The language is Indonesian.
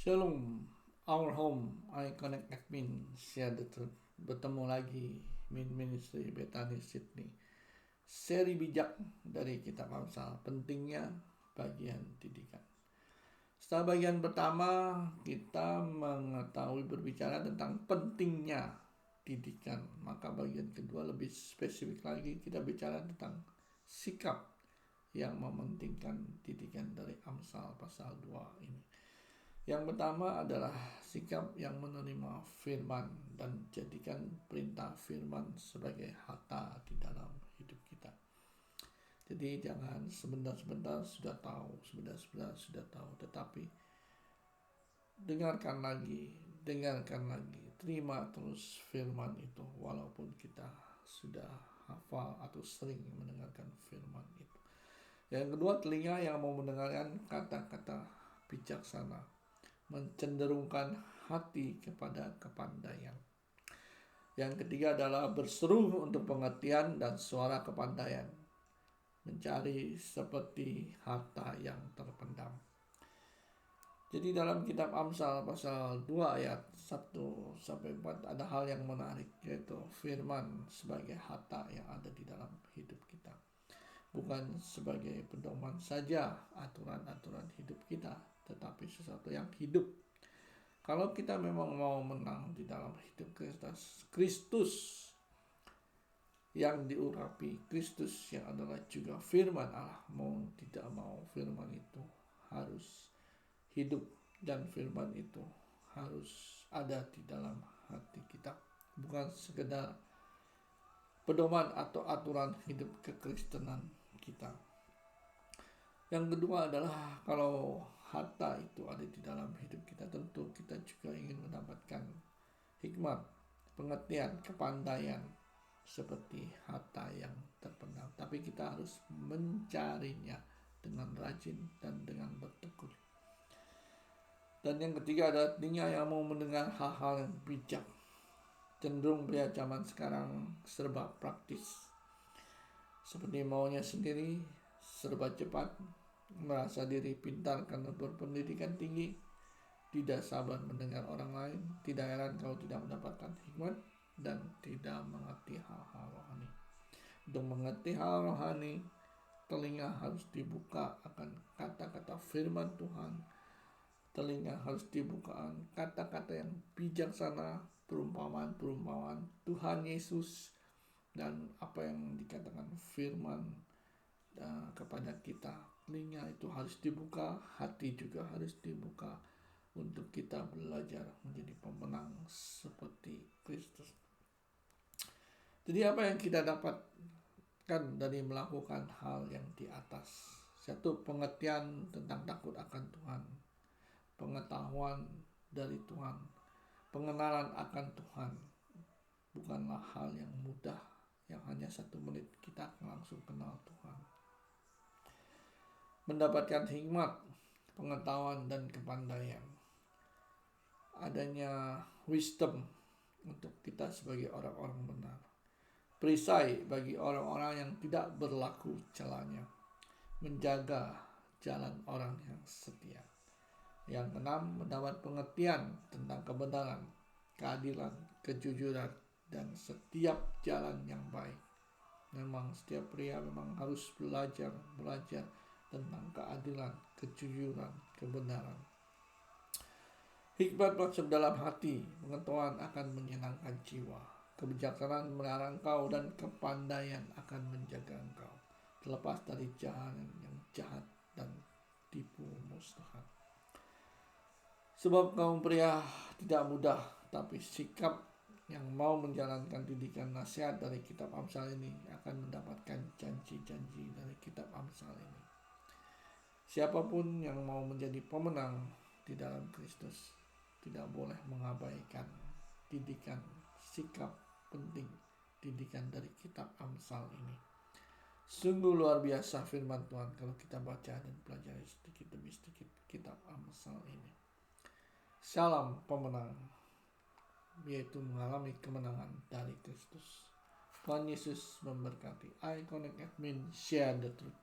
Shalom, our home, I connect admin, share the truth. Bertemu lagi, Min Ministry Bethany Sydney. Seri bijak dari kitab Amsal, pentingnya bagian didikan. Setelah bagian pertama, kita mengetahui berbicara tentang pentingnya didikan. Maka bagian kedua lebih spesifik lagi, kita bicara tentang sikap yang mementingkan didikan dari Amsal pasal 2 ini. Yang pertama adalah sikap yang menerima firman dan jadikan perintah firman sebagai harta di dalam hidup kita. Jadi jangan sebentar-sebentar sudah tahu, tetapi dengarkan lagi, terima terus firman itu walaupun kita sudah hafal atau sering mendengarkan firman itu. Yang kedua, telinga yang mau mendengarkan kata-kata bijaksana, mencenderungkan hati kepada kepandaian. Yang ketiga adalah berseru untuk pengertian dan suara kepandaian, mencari seperti harta yang terpendam. Jadi dalam kitab Amsal pasal 2 ayat 1-4 ada hal yang menarik, yaitu firman sebagai harta yang ada di dalam hidup kita. Bukan sebagai pedoman saja aturan-aturan hidup kita, tetapi sesuatu yang hidup. Kalau kita memang mau menang di dalam hidup Kristus yang diurapi, Kristus yang adalah juga firman Allah, mau tidak mau firman itu harus hidup dan firman itu harus ada di dalam hati kita. Bukan sekedar pedoman atau aturan hidup kekristenan kita. Yang kedua adalah kalau harta itu ada di dalam hidup kita, tentu kita juga ingin mendapatkan hikmat, pengertian, kepandaian seperti harta yang terpendam. Tapi kita harus mencarinya dengan rajin dan dengan bertekun. Dan yang ketiga adalah telinga yang mau mendengar hal-hal yang bijak. Cenderung pria zaman sekarang serba praktis, seperti maunya sendiri, serba cepat, merasa diri pintar karena berpendidikan tinggi, tidak sabar mendengar orang lain, tidak heran kalau tidak mendapatkan hikmat, dan tidak mengerti hal-hal rohani. Untuk mengerti hal rohani, telinga harus dibuka akan kata-kata firman Tuhan. Telinga harus dibuka kata-kata yang bijaksana, perumpamaan Tuhan Yesus, dan apa yang dikatakan firman kepada kita. Telinga itu harus dibuka, hati juga harus dibuka untuk kita belajar menjadi pemenang seperti Kristus. Jadi apa yang kita dapatkan dari melakukan hal yang di atas? Satu, pengertian tentang takut akan Tuhan, pengetahuan dari Tuhan, pengenalan akan Tuhan. Bukanlah hal yang mudah, yang hanya 1 menit kita langsung kenal Tuhan. Mendapatkan hikmat, pengetahuan, dan kepandaian. Adanya wisdom untuk kita sebagai orang-orang benar. Perisai bagi orang-orang yang tidak berlaku celanya. Menjaga jalan orang yang setia. Yang keenam, mendapat pengertian tentang kebenaran, keadilan, kejujuran, dan setiap jalan yang baik. Memang setiap pria memang harus belajar tentang keadilan, kejujuran, kebenaran. Hikmat masuk dalam hati, pengetahuan akan menyenangkan jiwa. Kebijaksanaan melarang engkau dan kepandaian akan menjaga engkau terlepas dari jalan yang jahat dan tipu muslihat. Sebab kaum pria tidak mudah, tapi sikap yang mau menjalankan didikan nasihat dari kitab Amsal ini akan mendapatkan janji-janji dari kitab Amsal ini. Siapapun yang mau menjadi pemenang di dalam Kristus tidak boleh mengabaikan didikan, sikap penting didikan dari kitab Amsal ini. Sungguh luar biasa firman Tuhan kalau kita baca dan pelajari sedikit demi sedikit kitab Amsal ini. Salam pemenang, yaitu mengalami kemenangan dari Kristus. Tuhan Yesus memberkati. I Connect Admin, share the truth.